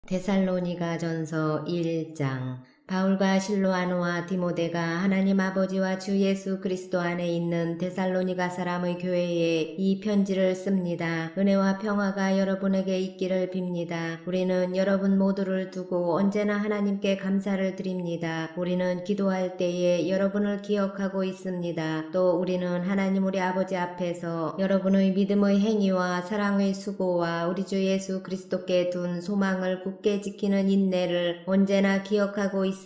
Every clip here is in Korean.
데살로니가전서 1장. 바울과 실로아노와 디모데가 하나님 아버지와 주 예수 그리스도 안에 있는 데살로니가 사람의 교회에 이 편지를 씁니다. 은혜와 평화가 여러분에게 있기를 빕니다. 우리는 여러분 모두를 두고 언제나 하나님께 감사를 드립니다. 우리는 기도할 때에 여러분을 기억하고 있습니다. 또 우리는 하나님 우리 아버지 앞에서 여러분의 믿음의 행위와 사랑의 수고와 우리 주 예수 그리스도께 둔 소망을 굳게 지키는 인내를 언제나 기억하고 있습니다.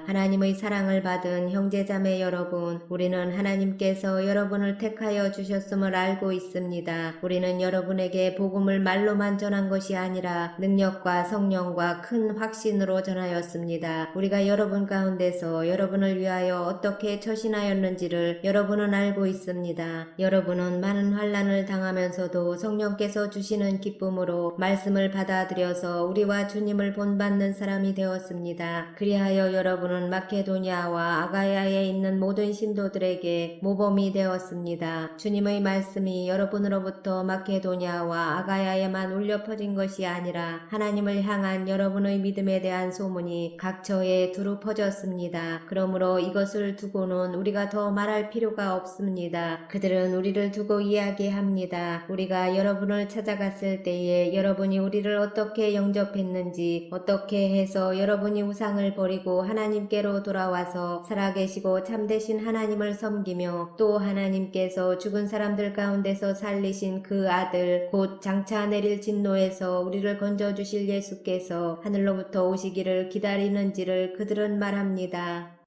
하나님의 사랑을 받은 형제자매 여러분, 우리는 하나님께서 여러분을 택하여 주셨음을 알고 있습니다. 우리는 여러분에게 복음을 말로만 전한 것이 아니라 능력과 성령과 큰 확신으로 전하였습니다. 우리가 여러분 가운데서 여러분을 위하여 어떻게 처신하였는지를 여러분은 알고 있습니다. 여러분은 많은 환난을 당하면서도 성령께서 주시는 기쁨으로 말씀을 받아들여서 우리와 주님을 본받는 사람이 되었습니다. 그리하여 여러분은 마케도니아와 아가야에 있는 모든 신도들에게 모범이 되었습니다. 주님의 말씀이 여러분으로부터 마케도니아와 아가야에만 울려 퍼진 것이 아니라 하나님을 향한 여러분의 믿음에 대한 소문이 각처에 두루 퍼졌습니다. 그러므로 이것을 두고는 우리가 더 말할 필요가 없습니다. 그들은 우리를 두고 이야기합니다. 우리가 여러분을 찾아갔을 때에 여러분이 우리를 어떻게 영접했는지, 어떻게 해서 여러분이 우상을 버리고 하나님께로 돌아와서 살아계시고 참되신 하나님을 섬기며 또 하나님께서 죽은 사람들 가운데서 살리신 그 아들 곧 장차 내릴 진노에서 우리를 건져주실 예수께서 하늘로부터 오시기를 기다리는지를 그들은 말합니다.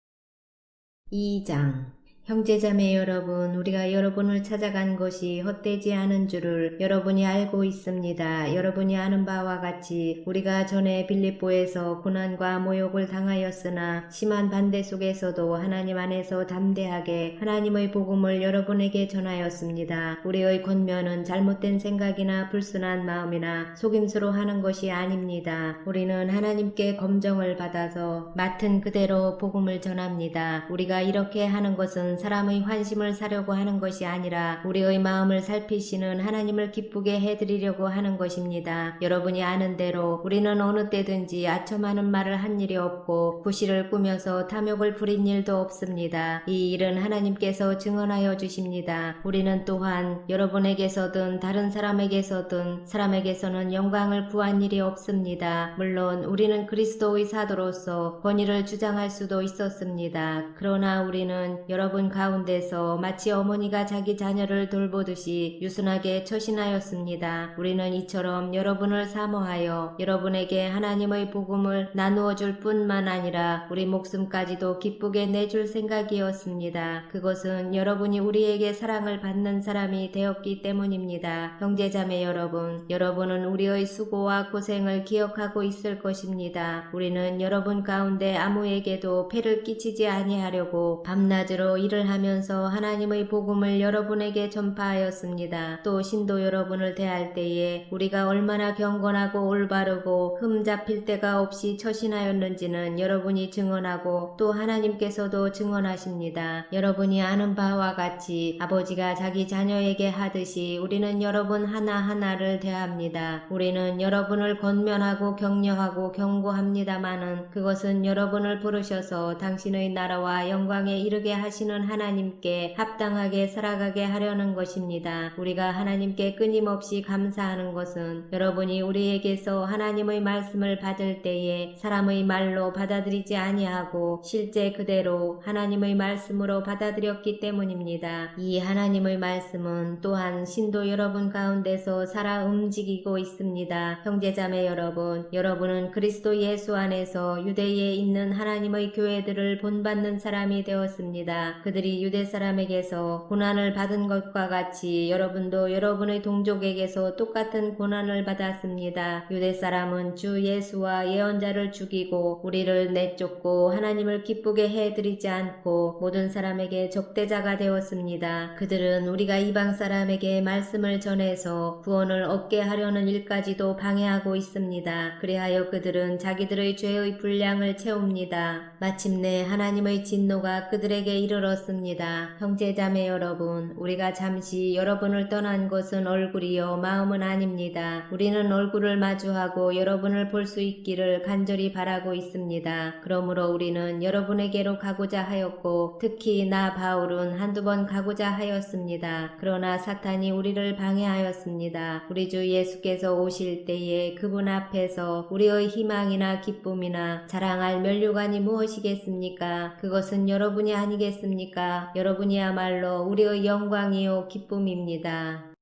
2장. 형제자매 여러분, 우리가 여러분을 찾아간 것이 헛되지 않은 줄을 여러분이 알고 있습니다. 여러분이 아는 바와 같이 우리가 전에 빌립보에서 고난과 모욕을 당하였으나 심한 반대 속에서도 하나님 안에서 담대하게 하나님의 복음을 여러분에게 전하였습니다. 우리의 권면은 잘못된 생각이나 불순한 마음이나 속임수로 하는 것이 아닙니다. 우리는 하나님께 검정을 받아서 맡은 그대로 복음을 전합니다. 우리가 이렇게 하는 것은 사람의 환심을 사려고 하는 것이 아니라 우리의 마음을 살피시는 하나님을 기쁘게 해드리려고 하는 것입니다. 여러분이 아는 대로 우리는 어느 때든지 아첨하는 말을 한 일이 없고 구실을 꾸며서 탐욕을 부린 일도 없습니다. 이 일은 하나님께서 증언하여 주십니다. 우리는 또한 여러분에게서든 다른 사람에게서든 사람에게서는 영광을 구한 일이 없습니다. 물론 우리는 그리스도의 사도로서 권위를 주장할 수도 있었습니다. 그러나 우리는 여러분 가운데서 마치 어머니가 자기 자녀를 돌보듯이 유순하게 처신하였습니다. 우리는 이처럼 여러분을 사모하여 여러분에게 하나님의 복음을 나누어 줄 뿐만 아니라 우리 목숨까지도 기쁘게 내줄 생각이었습니다. 그것은 여러분이 우리에게 사랑을 받는 사람이 되었기 때문입니다. 형제자매 여러분, 여러분은 우리의 수고와 고생을 기억하고 있을 것입니다. 우리는 여러분 가운데 아무에게도 폐를 끼치지 아니하려고 밤낮으로 일을 하면서 하나님의 복음을 여러분에게 전파하였습니다. 또 신도 여러분을 대할 때에 우리가 얼마나 경건하고 올바르고 흠 잡힐 데가 없이 처신하였는지는 여러분이 증언하고 또 하나님께서도 증언하십니다. 여러분이 아는 바와 같이 아버지가 자기 자녀에게 하듯이 우리는 여러분 하나하나를 대합니다. 우리는 여러분을 권면하고 격려하고 경고합니다마는 그것은 여러분을 부르셔서 당신의 나라와 영광에 이르게 하시는 하나님께 합당하게 살아가게 하려는 것입니다. 우리가 하나님께 끊임없이 감사하는 것은 여러분이 우리에게서 하나님의 말씀을 받을 때에 사람의 말로 받아들이지 아니하고 실제 그대로 하나님의 말씀으로 받아들였기 때문입니다. 이 하나님의 말씀은 또한 신도 여러분 가운데서 살아 움직이고 있습니다. 형제자매 여러분, 여러분은 그리스도 예수 안에서 유대에 있는 하나님의 교회들을 본받는 사람이 되었습니다. 그들이 유대 사람에게서 고난을 받은 것과 같이 여러분도 여러분의 동족에게서 똑같은 고난을 받았습니다. 유대 사람은 주 예수와 예언자를 죽이고 우리를 내쫓고 하나님을 기쁘게 해드리지 않고 모든 사람에게 적대자가 되었습니다. 그들은 우리가 이방 사람에게 말씀을 전해서 구원을 얻게 하려는 일까지도 방해하고 있습니다. 그리하여 그들은 자기들의 죄의 분량을 채웁니다. 마침내 하나님의 진노가 그들에게 이르러 되었습니다. 형제자매 여러분, 우리가 잠시 여러분을 떠난 것은 얼굴이요 마음은 아닙니다. 우리는 얼굴을 마주하고 여러분을 볼 수 있기를 간절히 바라고 있습니다. 그러므로 우리는 여러분에게로 가고자 하였고 특히 나 바울은 한두 번 가고자 하였습니다. 그러나 사탄이 우리를 방해하였습니다. 우리 주 예수께서 오실 때에 그분 앞에서 우리의 희망이나 기쁨이나 자랑할 면류관이 무엇이겠습니까? 그것은 여러분이 아니겠습니까? 여러분이야말로 우리의 영광이요 기쁨입니다.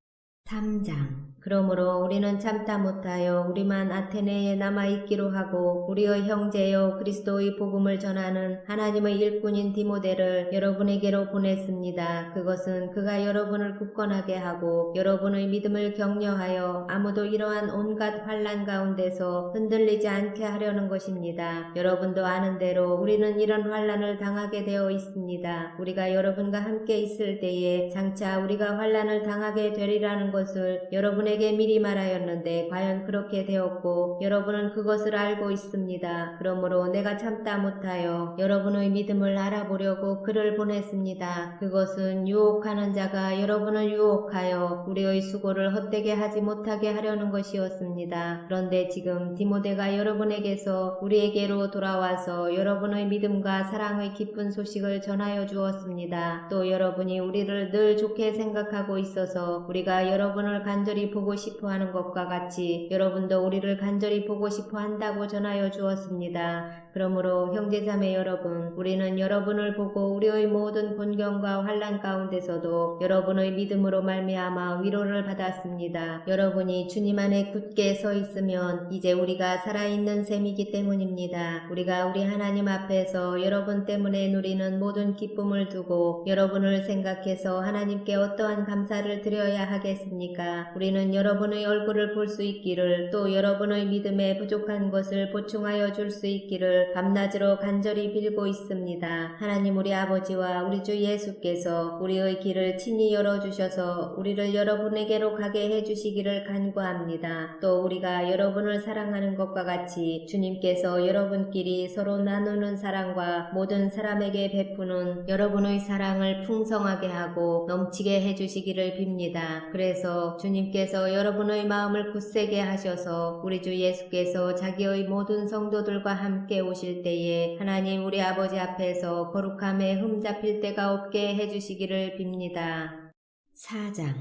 3장. 그러므로 우리는 참다 못하여 우리만 아테네에 남아있기로 하고 우리의 형제여 그리스도의 복음을 전하는 하나님의 일꾼인 디모데를 여러분에게로 보냈습니다. 그것은 그가 여러분을 굳건하게 하고 여러분의 믿음을 격려하여 아무도 이러한 온갖 환난 가운데서 흔들리지 않게 하려는 것입니다. 여러분도 아는 대로 우리는 이런 환난을 당하게 되어 있습니다. 우리가 여러분과 함께 있을 때에 장차 우리가 환난을 당하게 되리라는 것을 여러분에게 미리 말하였는데 과연 그렇게 되었고 여러분은 그것을 알고 있습니다. 그러므로 내가 참다 못하여 여러분의 믿음을 알아보려고 글을 보냈습니다. 그것은 유혹하는 자가 여러분을 유혹하여 우리의 수고를 헛되게 하지 못하게 하려는 것이었습니다. 그런데 지금 디모데가 여러분에게서 우리에게로 돌아와서 여러분의 믿음과 사랑의 기쁜 소식을 전하여 주었습니다. 또 여러분이 우리를 늘 좋게 생각하고 있어서 우리가 여러분을 간절히 보고 싶어 하는 것과 같이 여러분도 우리를 간절히 보고 싶어 한다고 전하여 주었습니다. 그러므로 형제자매 여러분, 우리는 여러분을 보고 우리의 모든 곤경과 환난 가운데서도 여러분의 믿음으로 말미암아 위로를 받았습니다. 여러분이 주님 안에 굳게 서 있으면 이제 우리가 살아있는 셈이기 때문입니다. 우리가 우리 하나님 앞에서 여러분 때문에 누리는 모든 기쁨을 두고 여러분을 생각해서 하나님께 어떠한 감사를 드려야 하겠습니까? 우리는 여러분의 얼굴을 볼 수 있기를 또 여러분의 믿음에 부족한 것을 보충하여 줄 수 있기를 밤낮으로 간절히 빌고 있습니다. 하나님 우리 아버지와 우리 주 예수께서 우리의 길을 친히 열어주셔서 우리를 여러분에게로 가게 해주시기를 간구합니다. 또 우리가 여러분을 사랑하는 것과 같이 주님께서 여러분끼리 서로 나누는 사랑과 모든 사람에게 베푸는 여러분의 사랑을 풍성하게 하고 넘치게 해주시기를 빕니다. 그래서 주님께서 여러분의 마음을 굳세게 하셔서 우리 주 예수께서 자기의 모든 성도들과 함께 오실 때에 하나님 우리 아버지 앞에서 거룩함에 흠잡힐 데가 없게 해주시기를 빕니다. 4장.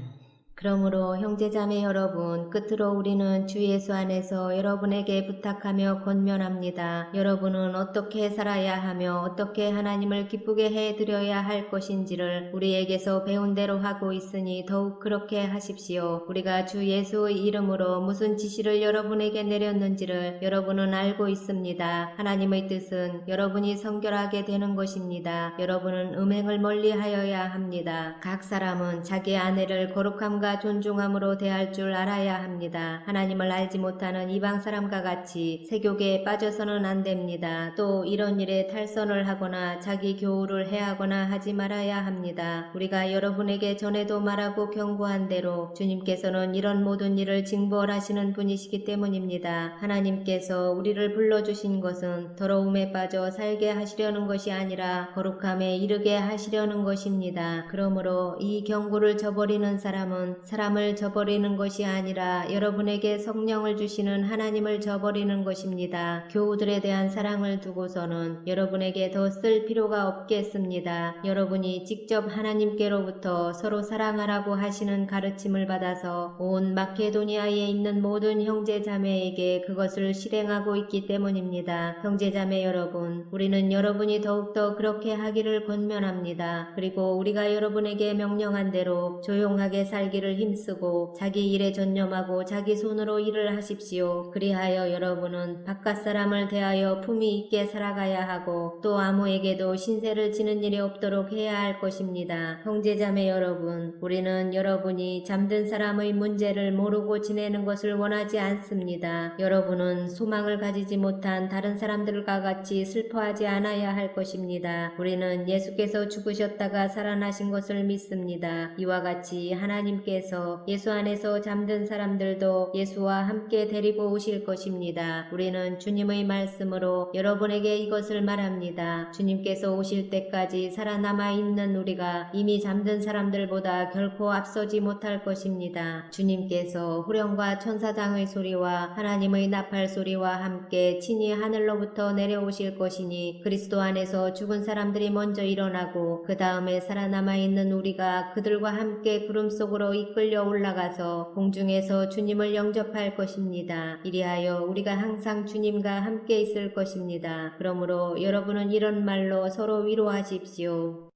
그러므로 형제자매 여러분, 끝으로 우리는 주 예수 안에서 여러분에게 부탁하며 권면합니다. 여러분은 어떻게 살아야 하며 어떻게 하나님을 기쁘게 해드려야 할 것인지를 우리에게서 배운 대로 하고 있으니 더욱 그렇게 하십시오. 우리가 주 예수의 이름으로 무슨 지시를 여러분에게 내렸는지를 여러분은 알고 있습니다. 하나님의 뜻은 여러분이 성결하게 되는 것입니다. 여러분은 음행을 멀리하여야 합니다. 각 사람은 자기 아내를 거룩함과 존중함으로 대할 줄 알아야 합니다. 하나님을 알지 못하는 이방 사람과 같이 세욕에 빠져서는 안 됩니다. 또 이런 일에 탈선을 하거나 자기 교우를 해하거나 하지 말아야 합니다. 우리가 여러분에게 전에도 말하고 경고한 대로 주님께서는 이런 모든 일을 징벌하시는 분이시기 때문입니다. 하나님께서 우리를 불러주신 것은 더러움에 빠져 살게 하시려는 것이 아니라 거룩함에 이르게 하시려는 것입니다. 그러므로 이 경고를 저버리는 사람은 사람을 저버리는 것이 아니라 여러분에게 성령을 주시는 하나님을 저버리는 것입니다. 교우들에 대한 사랑을 두고서는 여러분에게 더 쓸 필요가 없겠습니다. 여러분이 직접 하나님께로부터 서로 사랑하라고 하시는 가르침을 받아서 온 마케도니아에 있는 모든 형제자매에게 그것을 실행하고 있기 때문입니다. 형제자매 여러분, 우리는 여러분이 더욱더 그렇게 하기를 권면합니다. 그리고 우리가 여러분에게 명령한 대로 조용하게 살기를 힘쓰고 자기 일에 전념하고 자기 손으로 일을 하십시오. 그리하여 여러분은 바깥 사람을 대하여 품위 있게 살아가야 하고 또 아무에게도 신세를 지는 일이 없도록 해야 할 것입니다. 형제자매 여러분, 우리는 여러분이 잠든 사람의 문제를 모르고 지내는 것을 원하지 않습니다. 여러분은 소망을 가지지 못한 다른 사람들과 같이 슬퍼하지 않아야 할 것입니다. 우리는 예수께서 죽으셨다가 살아나신 것을 믿습니다. 이와 같이 하나님께 주님께서 예수 안에서 잠든 사람들도 예수와 함께 데리고 오실 것입니다. 우리는 주님의 말씀으로 여러분에게 이것을 말합니다. 주님께서 오실 때까지 살아남아 있는 우리가 이미 잠든 사람들보다 결코 앞서지 못할 것입니다. 주님께서 후령과 천사장의 소리와 하나님의 나팔 소리와 함께 친히 하늘로부터 내려오실 것이니 그리스도 안에서 죽은 사람들이 먼저 일어나고 그 다음에 살아남아 있는 우리가 그들과 함께 구름 속으로 이끌려 올라가서 공중에서 주님을 영접할 것입니다. 이리하여 우리가 항상 주님과 함께 있을 것입니다. 그러므로 여러분은 이런 말로 서로 위로하십시오.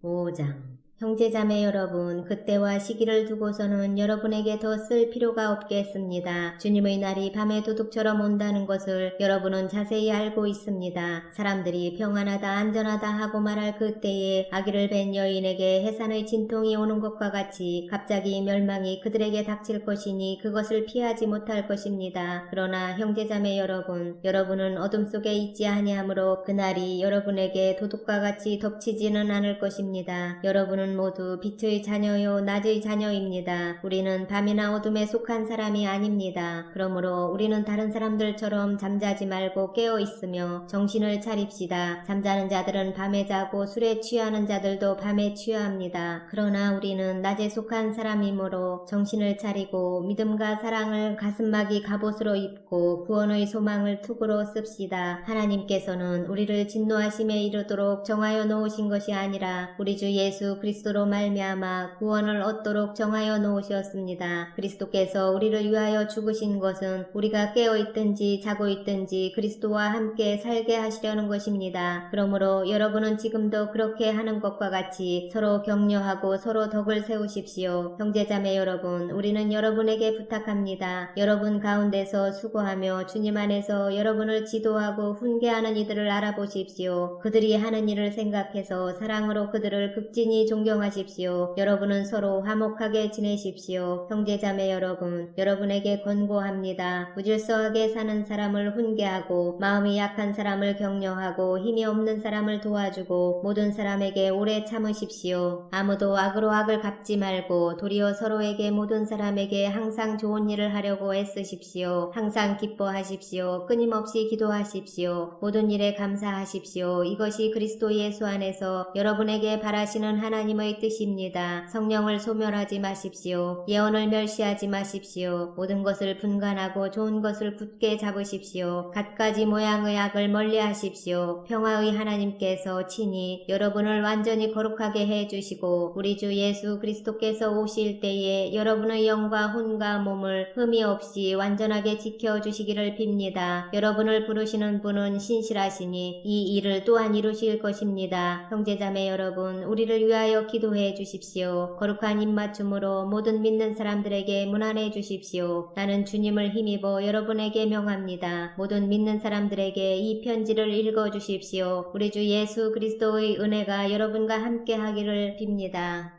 5장 형제자매 여러분, 그때와 시기를 두고서는 여러분에게 더 쓸 필요가 없겠습니다. 주님의 날이 밤의 도둑처럼 온다는 것을 여러분은 자세히 알고 있습니다. 사람들이 평안하다 안전하다 하고 말할 그때에 아기를 뵌 여인에게 해산의 진통이 오는 것과 같이 갑자기 멸망이 그들에게 닥칠 것이니 그것을 피하지 못할 것입니다. 그러나 형제자매 여러분, 여러분은 어둠 속에 있지 아니하므로 그날이 여러분에게 도둑과 같이 덮치지는 않을 것입니다. 여러분은 모두 빛의 자녀요 낮의 자녀입니다. 우리는 밤이나 어둠에 속한 사람이 아닙니다. 그러므로 우리는 다른 사람들처럼 잠자지 말고 깨어 있으며 정신을 차립시다. 잠자는 자들은 밤에 자고 술에 취하는 자들도 밤에 취합니다. 그러나 우리는 낮에 속한 사람이므로 정신을 차리고 믿음과 사랑을 가슴막이 갑옷으로 입고 구원의 소망을 투구로 씁시다. 하나님께서는 우리를 진노하심에 이르도록 정하여 놓으신 것이 아니라 우리 주 예수 그리스도로 말미암아 구원을 얻도록 정하여 놓으셨습니다. 그리스도께서 우리를 위하여 죽으신 것은 우리가 깨어있든지 자고 있든지 그리스도와 함께 살게 하시려는 것입니다. 그러므로 여러분은 지금도 그렇게 하는 것과 같이 서로 격려하고 서로 덕을 세우십시오. 형제자매 여러분, 우리는 여러분에게 부탁합니다. 여러분 가운데서 수고하며 주님 안에서 여러분을 지도하고 훈계하는 이들을 알아보십시오. 그들이 하는 일을 생각해서 사랑으로 그들을 극진히 존경하십시오. 여러분은 서로 화목하게 지내십시오. 형제자매 여러분, 여러분에게 권고합니다. 무질서하게 사는 사람을 훈계하고 마음이 약한 사람을 격려하고 힘이 없는 사람을 도와주고 모든 사람에게 오래 참으십시오. 아무도 악으로 악을 갚지 말고 도리어 서로에게 모든 사람에게 항상 좋은 일을 하려고 애쓰십시오. 항상 기뻐하십시오. 끊임없이 기도하십시오. 모든 일에 감사하십시오. 이것이 그리스도 예수 안에서 여러분에게 바라시는 하나님의 뜻입니다. 성령을 소멸하지 마십시오. 예언을 멸시하지 마십시오. 모든 것을 분간하고 좋은 것을 굳게 잡으십시오. 갖가지 모양의 악을 멀리하십시오. 평화의 하나님께서 친히 여러분을 완전히 거룩하게 해주시고 우리 주 예수 그리스도께서 오실 때에 여러분의 영과 혼과 몸을 흠이 없이 완전하게 지켜주시기를 빕니다. 여러분을 부르시는 분은 신실하시니 이 일을 또한 이루실 것입니다. 형제자매 여러분, 우리를 위하여 기도해 주십시오. 거룩한 입맞춤으로 모든 믿는 사람들에게 문안해 주십시오. 나는 주님을 힘입어 여러분에게 명합니다. 모든 믿는 사람들에게 이 편지를 읽어 주십시오. 우리 주 예수 그리스도의 은혜가 여러분과 함께 하기를 빕니다.